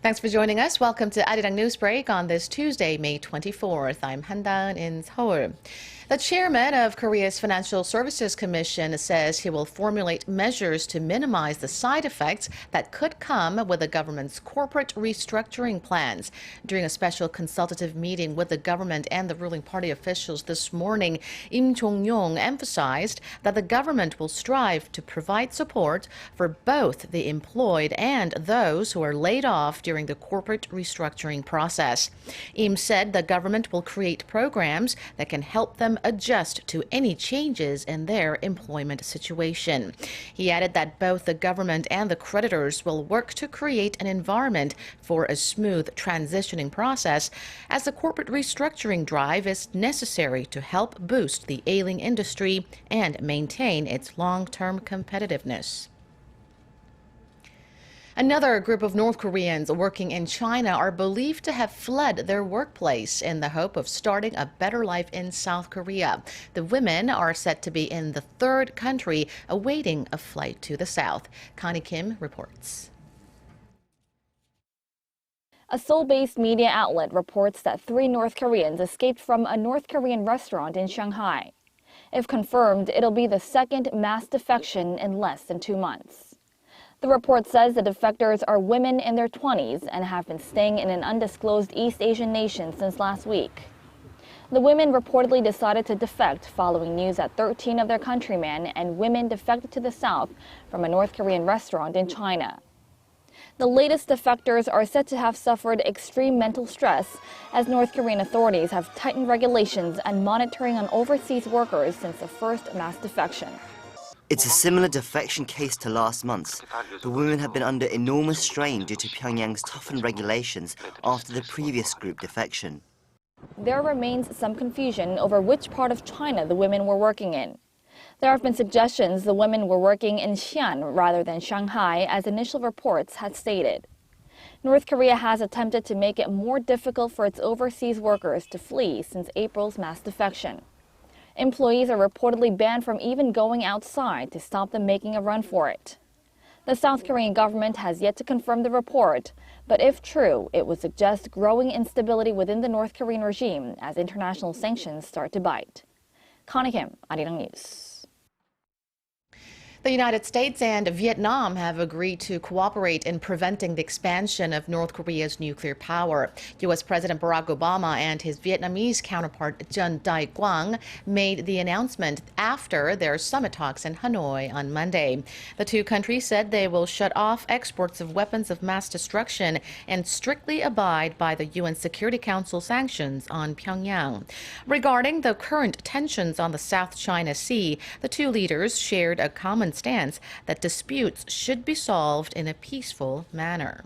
Thanks for joining us. Welcome to ARIRANG News Break on this Tuesday, May 24th. I'm Han-Dan in Seoul. The chairman of Korea's Financial Services Commission says he will formulate measures to minimize the side effects that could come with the government's corporate restructuring plans. During a special consultative meeting with the government and the ruling party officials this morning, Im Jong-yong emphasized that the government will strive to provide support for both the employed and those who are laid off during the corporate restructuring process. Im said the government will create programs that can help them adjust to any changes in their employment situation. He added that both the government and the creditors will work to create an environment for a smooth transitioning process, as the corporate restructuring drive is necessary to help boost the ailing industry and maintain its long-term competitiveness. Another group of North Koreans working in China are believed to have fled their workplace in the hope of starting a better life in South Korea. The women are set to be in the third country awaiting a flight to the south. Connie Kim reports. A Seoul-based media outlet reports that 3 North Koreans escaped from a North Korean restaurant in Shanghai. If confirmed, it'll be the second mass defection in less than 2 months. The report says the defectors are women in their 20s and have been staying in an undisclosed East Asian nation since last week. The women reportedly decided to defect following news that 13 of their countrymen and women defected to the south from a North Korean restaurant in China. The latest defectors are said to have suffered extreme mental stress, as North Korean authorities have tightened regulations and monitoring on overseas workers since the first mass defection. It's a similar defection case to last month's. The women have been under enormous strain due to Pyongyang's toughened regulations after the previous group defection. There remains some confusion over which part of China the women were working in. There have been suggestions the women were working in Xi'an rather than Shanghai, as initial reports had stated. North Korea has attempted to make it more difficult for its overseas workers to flee since April's mass defection. Employees are reportedly banned from even going outside to stop them making a run for it. The South Korean government has yet to confirm the report, but if true, it would suggest growing instability within the North Korean regime as international sanctions start to bite. Connie Kim, ARIRANG News. The United States and Vietnam have agreed to cooperate in preventing the expansion of North Korea's nuclear power. U.S. President Barack Obama and his Vietnamese counterpart John Dai Quang made the announcement after their summit talks in Hanoi on Monday. The two countries said they will shut off exports of weapons of mass destruction and strictly abide by the UN Security Council sanctions on Pyongyang. Regarding the current tensions on the South China Sea, the two leaders shared a common stance that disputes should be solved in a peaceful manner.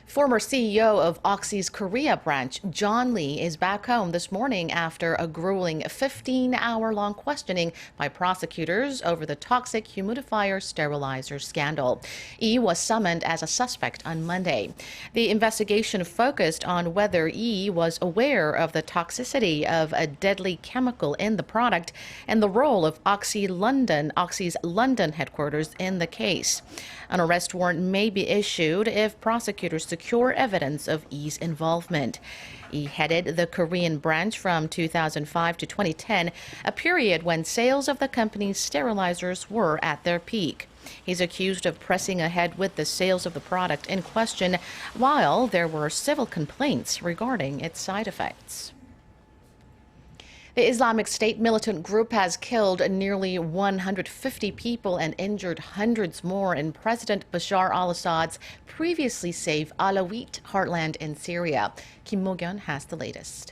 Former CEO of Oxys Korea branch, John Lee, is back home this morning after a grueling 15-hour-long questioning by prosecutors over the toxic humidifier sterilizer scandal. Lee was summoned as a suspect on Monday. The investigation focused on whether Lee was aware of the toxicity of a deadly chemical in the product and the role of Oxy's London headquarters in the case. An arrest warrant may be issued if prosecutors secure evidence of Lee's involvement. Lee headed the Korean branch from 2005 to 2010, a period when sales of the company's sterilizers were at their peak. He's accused of pressing ahead with the sales of the product in question, while there were civil complaints regarding its side effects. The Islamic State militant group has killed nearly 150 people and injured hundreds more in President Bashar al-Assad's previously safe Alawite heartland in Syria. Kim Mo-gyun has the latest.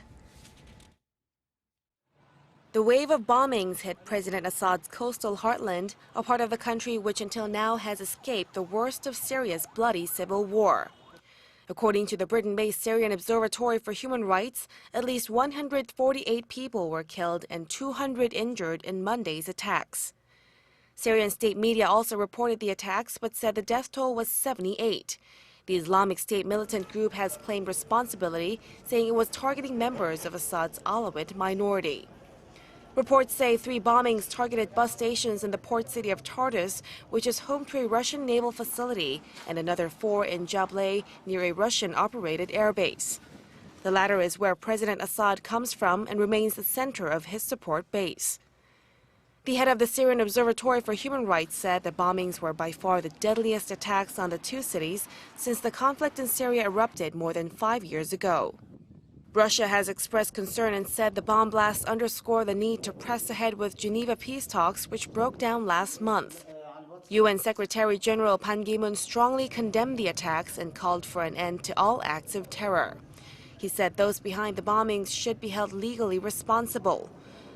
The wave of bombings hit President Assad's coastal heartland, a part of the country which until now has escaped the worst of Syria's bloody civil war. According to the Britain-based Syrian Observatory for Human Rights, at least 148 people were killed and 200 injured in Monday's attacks. Syrian state media also reported the attacks but said the death toll was 78. The Islamic State militant group has claimed responsibility, saying it was targeting members of Assad's Alawite minority. Reports say 3 bombings targeted bus stations in the port city of Tartus, which is home to a Russian naval facility, and another 4 in Jableh, near a Russian-operated airbase. The latter is where President Assad comes from and remains the center of his support base. The head of the Syrian Observatory for Human Rights said the bombings were by far the deadliest attacks on the 2 cities since the conflict in Syria erupted more than 5 years ago. Russia has expressed concern and said the bomb blasts underscore the need to press ahead with Geneva peace talks, which broke down last month. UN Secretary General Ban Ki-moon strongly condemned the attacks and called for an end to all acts of terror. He said those behind the bombings should be held legally responsible.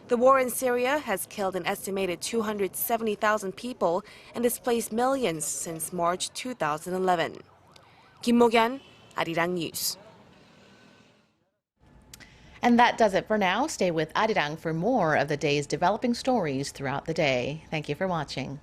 The war in Syria has killed an estimated 270,000 people and displaced millions since March 2011. Kim Mo-kyun, ARIRANG News. And that does it for now. Stay with Arirang for more of the day's developing stories throughout the day. Thank you for watching.